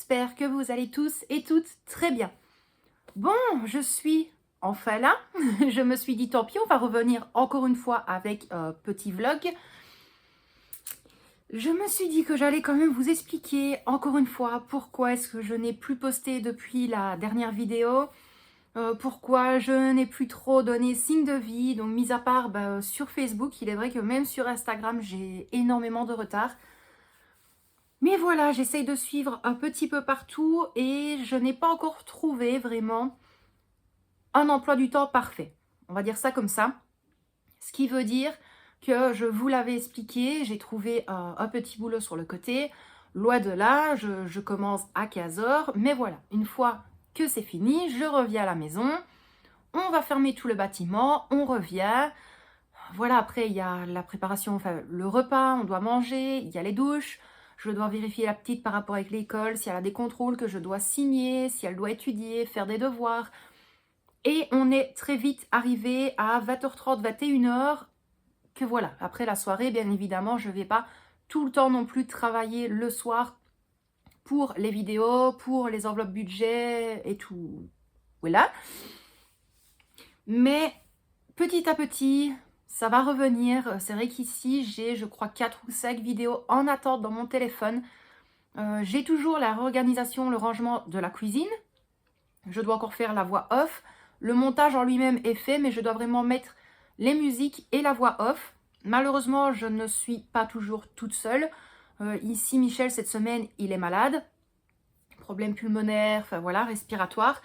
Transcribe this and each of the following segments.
j'espère que vous allez tous et toutes très bien. Bon, je suis enfin là. Je me suis dit, tant pis, on va revenir encore une fois avec un petit vlog. Je me suis dit que j'allais quand même vous expliquer encore une fois pourquoi est-ce que je n'ai plus posté depuis la dernière vidéo. Pourquoi je n'ai plus trop donné signe de vie. Donc mis à part sur Facebook, il est vrai que même sur Instagram, j'ai énormément de retard. Mais voilà, j'essaye de suivre un petit peu partout et je n'ai pas encore trouvé vraiment un emploi du temps parfait. On va dire ça comme ça. Ce qui veut dire que je vous l'avais expliqué, j'ai trouvé un petit boulot sur le côté. Loin de là, je commence à 15h. Mais voilà, une fois que c'est fini, je reviens à la maison. On va fermer tout le bâtiment, on revient. Voilà, après, il y a la préparation, enfin, le repas, on doit manger, il y a les douches. Je dois vérifier la petite par rapport avec l'école, si elle a des contrôles que je dois signer, si elle doit étudier, faire des devoirs. Et on est très vite arrivé à 20h30, 21h, que voilà. Après la soirée, bien évidemment, je ne vais pas tout le temps non plus travailler le soir pour les vidéos, pour les enveloppes budget et tout. Voilà. Mais petit à petit, ça va revenir. C'est vrai qu'ici, j'ai, je crois, 4 ou 5 vidéos en attente dans mon téléphone. J'ai toujours la réorganisation, le rangement de la cuisine. Je dois encore faire la voix off. Le montage en lui-même est fait, mais je dois vraiment mettre les musiques et la voix off. Malheureusement, je ne suis pas toujours toute seule. Ici, Michel, cette semaine, il est malade. Problème pulmonaire, enfin voilà, respiratoire.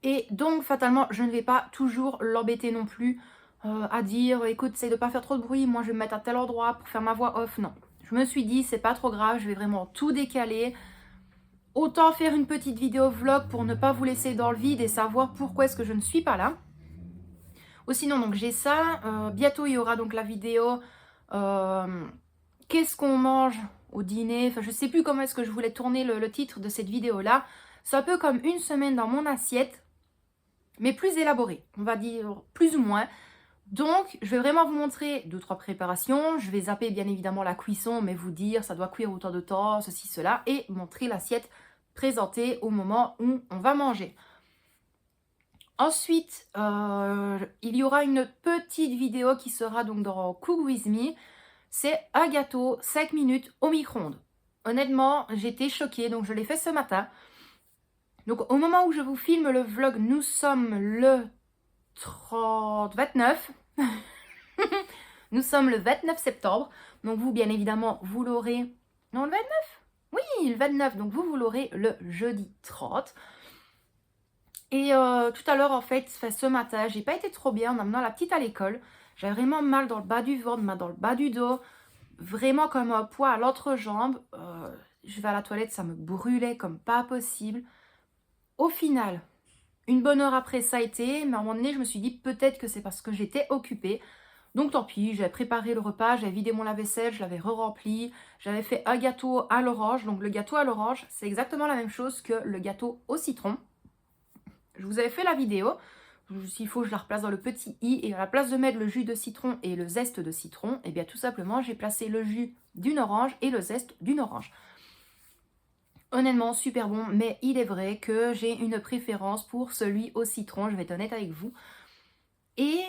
Et donc, fatalement, je ne vais pas toujours l'embêter non plus à dire, écoute, essaye de pas faire trop de bruit, moi je vais me mettre à tel endroit pour faire ma voix off. Non, je me suis dit, c'est pas trop grave, je vais vraiment tout décaler. Autant faire une petite vidéo vlog pour ne pas vous laisser dans le vide et savoir pourquoi est-ce que je ne suis pas là. Ou sinon, donc j'ai ça. Bientôt, il y aura donc la vidéo qu'est-ce qu'on mange au dîner. Enfin, je sais plus comment est-ce que je voulais tourner le titre de cette vidéo-là. C'est un peu comme une semaine dans mon assiette, mais plus élaboré, on va dire plus ou moins. Donc, je vais vraiment vous montrer 2-3 préparations. Je vais zapper bien évidemment la cuisson, mais vous dire ça doit cuire autant de temps, ceci, cela, et montrer l'assiette présentée au moment où on va manger. Ensuite, il y aura une petite vidéo qui sera donc dans Cook With Me. C'est un gâteau 5 minutes au micro-ondes. Honnêtement, j'étais choquée, donc je l'ai fait ce matin. Donc au moment où je vous filme le vlog, nous sommes le 29. Nous sommes le 29 septembre. Donc vous, bien évidemment, vous l'aurez... Non, le 29 ? Oui, le 29. Donc vous l'aurez le jeudi 30. Et tout à l'heure, en fait, ce matin, j'ai pas été trop bien en amenant la petite à l'école. J'avais vraiment mal dans le bas du ventre, mal dans le bas du dos. Vraiment comme un poids à l'entrejambe. Je vais à la toilette, ça me brûlait comme pas possible. Au final, une bonne heure après, ça a été. Mais à un moment donné, je me suis dit peut-être que c'est parce que j'étais occupée. Donc tant pis, j'avais préparé le repas, j'avais vidé mon lave-vaisselle, je l'avais re-rempli. J'avais fait un gâteau à l'orange. Donc le gâteau à l'orange, c'est exactement la même chose que le gâteau au citron. Je vous avais fait la vidéo. S'il faut, je la replace dans le petit i. Et à la place de mettre le jus de citron et le zeste de citron, et bien tout simplement, j'ai placé le jus d'une orange et le zeste d'une orange. Honnêtement, super bon, mais il est vrai que j'ai une préférence pour celui au citron, je vais être honnête avec vous. Et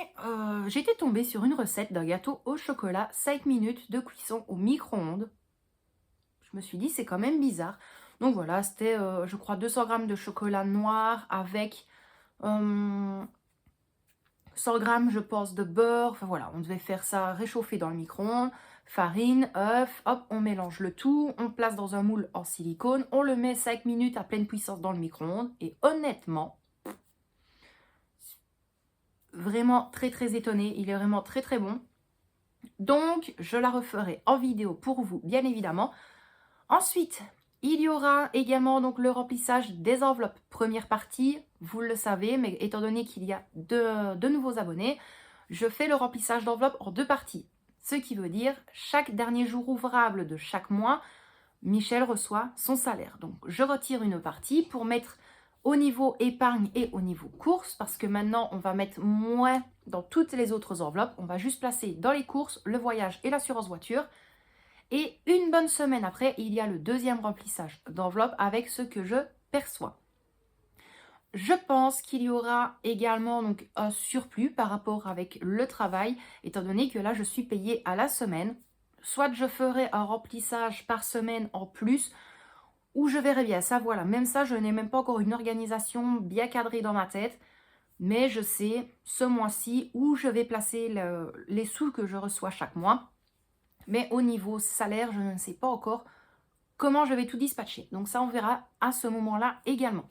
j'étais tombée sur une recette d'un gâteau au chocolat, 5 minutes de cuisson au micro-ondes. Je me suis dit, c'est quand même bizarre. Donc voilà, c'était, je crois, 200 g de chocolat noir avec 100 g, je pense, de beurre. Enfin voilà, on devait faire ça réchauffer dans le micro-ondes. Farine, œuf, hop, on mélange le tout. On place dans un moule en silicone. On le met 5 minutes à pleine puissance dans le micro-ondes. Et honnêtement, vraiment très très étonnée. Il est vraiment très très bon. Donc, je la referai en vidéo pour vous, bien évidemment. Ensuite, il y aura également donc le remplissage des enveloppes. Première partie, vous le savez, mais étant donné qu'il y a de nouveaux abonnés, je fais le remplissage d'enveloppes en 2 parties. Ce qui veut dire, chaque dernier jour ouvrable de chaque mois, Michel reçoit son salaire. Donc, je retire une partie pour mettre au niveau épargne et au niveau courses, parce que maintenant, on va mettre moins dans toutes les autres enveloppes. On va juste placer dans les courses, le voyage et l'assurance voiture. Et une bonne semaine après, il y a le deuxième remplissage d'enveloppe avec ce que je perçois. Je pense qu'il y aura également donc un surplus par rapport avec le travail, étant donné que là, je suis payée à la semaine. Soit je ferai un remplissage par semaine en plus, ou je verrai bien. Ça, voilà. Même ça, je n'ai même pas encore une organisation bien cadrée dans ma tête. Mais je sais ce mois-ci où je vais placer les sous que je reçois chaque mois. Mais au niveau salaire, je ne sais pas encore comment je vais tout dispatcher. Donc ça, on verra à ce moment-là également.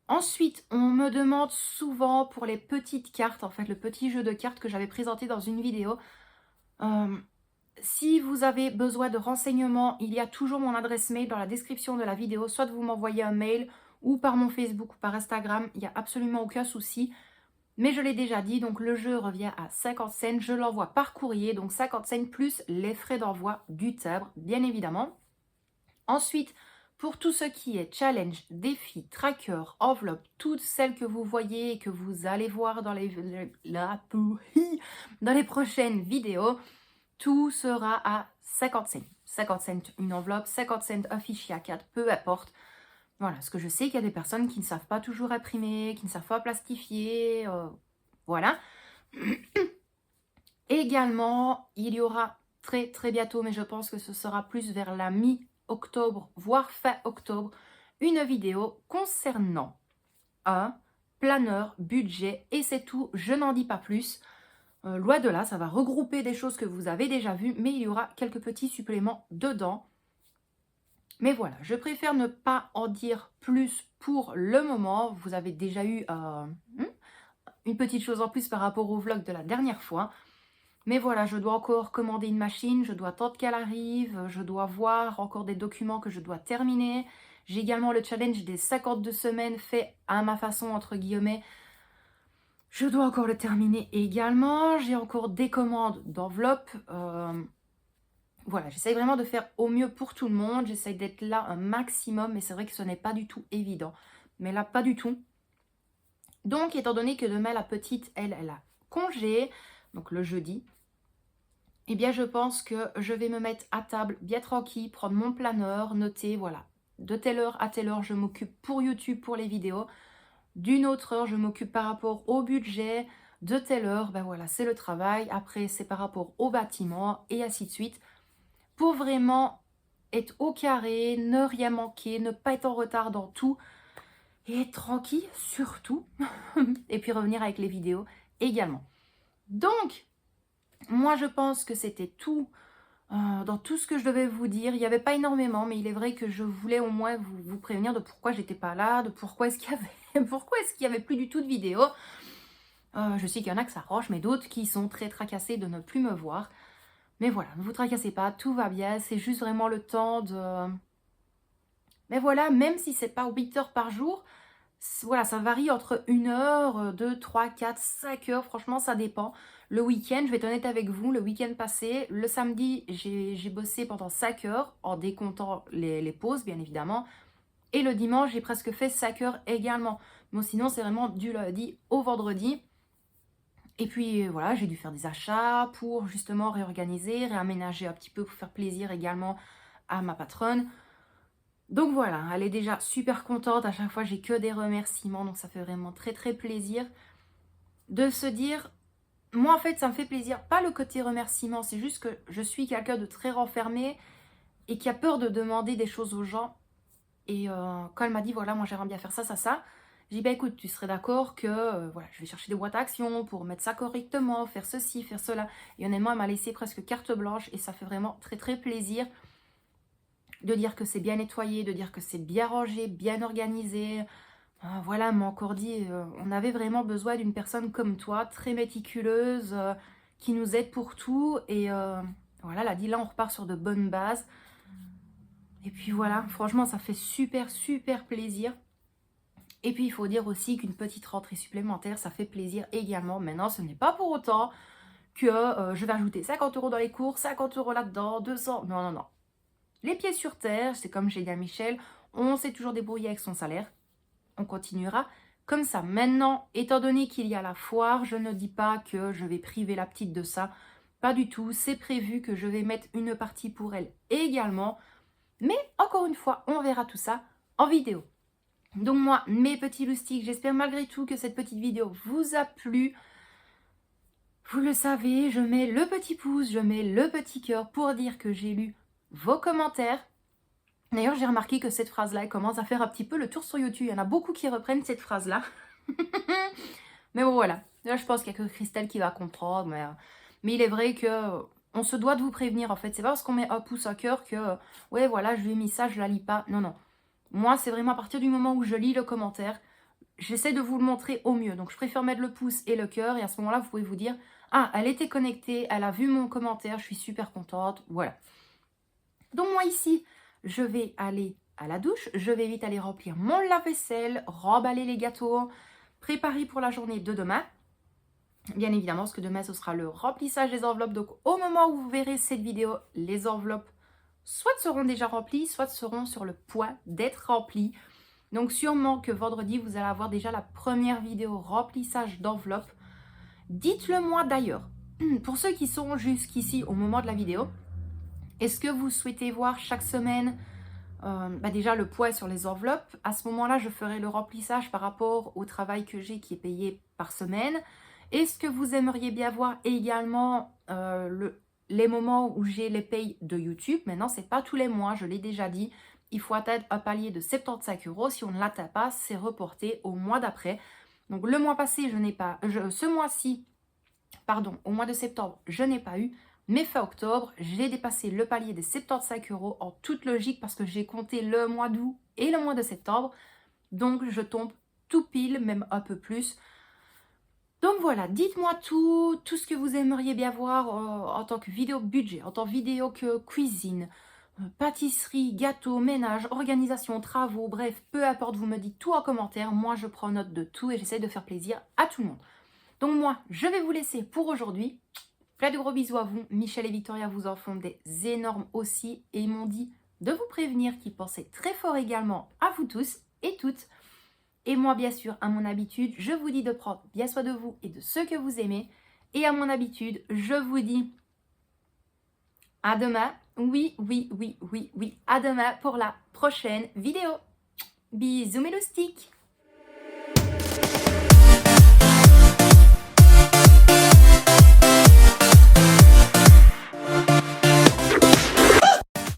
Ensuite, on me demande souvent pour les petites cartes, en fait, le petit jeu de cartes que j'avais présenté dans une vidéo. Si vous avez besoin de renseignements, il y a toujours mon adresse mail dans la description de la vidéo. Soit vous m'envoyez un mail ou par mon Facebook ou par Instagram. Il n'y a absolument aucun souci. Mais je l'ai déjà dit, donc le jeu revient à 50 cents. Je l'envoie par courrier, donc 50 cents plus les frais d'envoi du timbre, bien évidemment. Ensuite, pour tout ce qui est challenge, défi, tracker, enveloppe, toutes celles que vous voyez et que vous allez voir dans dans les prochaines vidéos, tout sera à 50 cents. 50 cents une enveloppe, 50 cents un fichier A4, peu importe. Voilà, parce que je sais qu'il y a des personnes qui ne savent pas toujours imprimer, qui ne savent pas plastifier, voilà. Également, il y aura très très bientôt, mais je pense que ce sera plus vers la mi-octobre, voire fin octobre, une vidéo concernant un planeur, budget, et c'est tout, je n'en dis pas plus. Loin de là, ça va regrouper des choses que vous avez déjà vues, mais il y aura quelques petits suppléments dedans. Mais voilà, je préfère ne pas en dire plus pour le moment. Vous avez déjà eu une petite chose en plus par rapport au vlog de la dernière fois. Mais voilà, je dois encore commander une machine, je dois attendre qu'elle arrive, je dois voir encore des documents que je dois terminer. J'ai également le challenge des 52 semaines fait à ma façon, entre guillemets. Je dois encore le terminer également. J'ai encore des commandes d'enveloppes. Voilà, j'essaye vraiment de faire au mieux pour tout le monde. J'essaye d'être là un maximum, mais c'est vrai que ce n'est pas du tout évident. Mais là, pas du tout. Donc, étant donné que demain, la petite, elle a congé, donc le jeudi, eh bien, je pense que je vais me mettre à table bien tranquille, prendre mon planeur, noter, voilà, de telle heure à telle heure, je m'occupe pour YouTube, pour les vidéos. D'une autre heure, je m'occupe par rapport au budget. De telle heure, ben voilà, c'est le travail. Après, c'est par rapport au bâtiment et ainsi de suite. Pour vraiment être au carré, ne rien manquer, ne pas être en retard dans tout et être tranquille surtout. Et puis revenir avec les vidéos également. Donc, moi je pense que c'était tout dans tout ce que je devais vous dire. Il n'y avait pas énormément, mais il est vrai que je voulais au moins vous prévenir de pourquoi j'étais pas là, de pourquoi est-ce qu'il y avait plus du tout de vidéos. Je sais qu'il y en a que ça roche, mais d'autres qui sont très tracassés de ne plus me voir. Mais voilà, ne vous tracassez pas, tout va bien, c'est juste vraiment le temps de... Mais voilà, même si c'est pas 8 heures par jour, voilà, ça varie entre 1 heure, 2, 3, 4, 5 heures, franchement ça dépend. Le week-end, je vais être honnête avec vous, le week-end passé, le samedi, j'ai bossé pendant 5 heures, en décomptant les pauses bien évidemment. Et le dimanche, j'ai presque fait 5 heures également. Bon, sinon, c'est vraiment du lundi au vendredi. Et puis voilà, j'ai dû faire des achats pour justement réorganiser, réaménager un petit peu pour faire plaisir également à ma patronne. Donc voilà, elle est déjà super contente. À chaque fois, j'ai que des remerciements. Donc ça fait vraiment très très plaisir de se dire... Moi en fait, ça me fait plaisir. Pas le côté remerciement, c'est juste que je suis quelqu'un de très renfermé et qui a peur de demander des choses aux gens. Et quand elle m'a dit, voilà, moi j'aimerais bien faire ça, ça, ça. J'ai dit, bah écoute, tu serais d'accord que voilà, je vais chercher des boîtes à actions pour mettre ça correctement, faire ceci, faire cela. Et honnêtement, elle m'a laissé presque carte blanche et ça fait vraiment très très plaisir de dire que c'est bien nettoyé, de dire que c'est bien rangé, bien organisé. Voilà, elle m'a encore dit, on avait vraiment besoin d'une personne comme toi, très méticuleuse, qui nous aide pour tout. Et voilà, elle a dit, là on repart sur de bonnes bases. Et puis voilà, franchement, ça fait super super plaisir. Et puis, il faut dire aussi qu'une petite rentrée supplémentaire, ça fait plaisir également. Maintenant, ce n'est pas pour autant que je vais ajouter 50 € dans les cours, 50 € là-dedans, 200... Non, non, non. Les pieds sur terre, c'est comme j'ai dit à Michel, on s'est toujours débrouillé avec son salaire. On continuera comme ça. Maintenant, étant donné qu'il y a la foire, je ne dis pas que je vais priver la petite de ça. Pas du tout, c'est prévu que je vais mettre une partie pour elle également. Mais encore une fois, on verra tout ça en vidéo. Donc moi, mes petits loustiques, j'espère malgré tout que cette petite vidéo vous a plu. Vous le savez, je mets le petit pouce, je mets le petit cœur pour dire que j'ai lu vos commentaires. D'ailleurs, j'ai remarqué que cette phrase-là, elle commence à faire un petit peu le tour sur YouTube. Il y en a beaucoup qui reprennent cette phrase-là. Mais bon, voilà. Là, je pense qu'il n'y a que Christelle qui va comprendre. Mais il est vrai que on se doit de vous prévenir, en fait. C'est pas parce qu'on met un pouce à cœur que, ouais, voilà, je lui ai mis ça, je la lis pas. Non, non. Moi, c'est vraiment à partir du moment où je lis le commentaire, j'essaie de vous le montrer au mieux. Donc, je préfère mettre le pouce et le cœur. Et à ce moment-là, vous pouvez vous dire, ah, elle était connectée, elle a vu mon commentaire, je suis super contente. Voilà. Donc, moi, ici, je vais aller à la douche. Je vais vite aller remplir mon lave-vaisselle, remballer les gâteaux, préparer pour la journée de demain. Bien évidemment, parce que demain, ce sera le remplissage des enveloppes. Donc, au moment où vous verrez cette vidéo, les enveloppes soit seront déjà remplies, soit seront sur le point d'être remplies. Donc, sûrement que vendredi, vous allez avoir déjà la première vidéo remplissage d'enveloppes. Dites-le moi d'ailleurs. Pour ceux qui sont jusqu'ici au moment de la vidéo, est-ce que vous souhaitez voir chaque semaine déjà le poids sur les enveloppes? À ce moment-là, je ferai le remplissage par rapport au travail que j'ai qui est payé par semaine. Est-ce que vous aimeriez bien voir également les moments où j'ai les payes de YouTube? Maintenant, ce n'est pas tous les mois, je l'ai déjà dit. Il faut atteindre un palier de 75 €. Si on ne l'atteint pas, c'est reporté au mois d'après. Donc le mois passé, je n'ai pas... ce mois-ci, pardon, au mois de septembre, je n'ai pas eu. Mais fin octobre, j'ai dépassé le palier des 75 € en toute logique parce que j'ai compté le mois d'août et le mois de septembre. Donc je tombe tout pile, même un peu plus. Donc voilà, dites-moi tout ce que vous aimeriez bien voir en tant que vidéo budget, en tant que vidéo que cuisine, pâtisserie, gâteau, ménage, organisation, travaux, bref, peu importe, vous me dites tout en commentaire. Moi, je prends note de tout et j'essaie de faire plaisir à tout le monde. Donc moi, je vais vous laisser pour aujourd'hui. Plein de gros bisous à vous. Michel et Victoria vous en font des énormes aussi et ils m'ont dit de vous prévenir qu'ils pensaient très fort également à vous tous et toutes. Et moi, bien sûr, à mon habitude, je vous dis de prendre bien soin de vous et de ceux que vous aimez. Et à mon habitude, je vous dis à demain. Oui, oui, oui, oui, oui. À demain pour la prochaine vidéo. Bisous mes loustiques.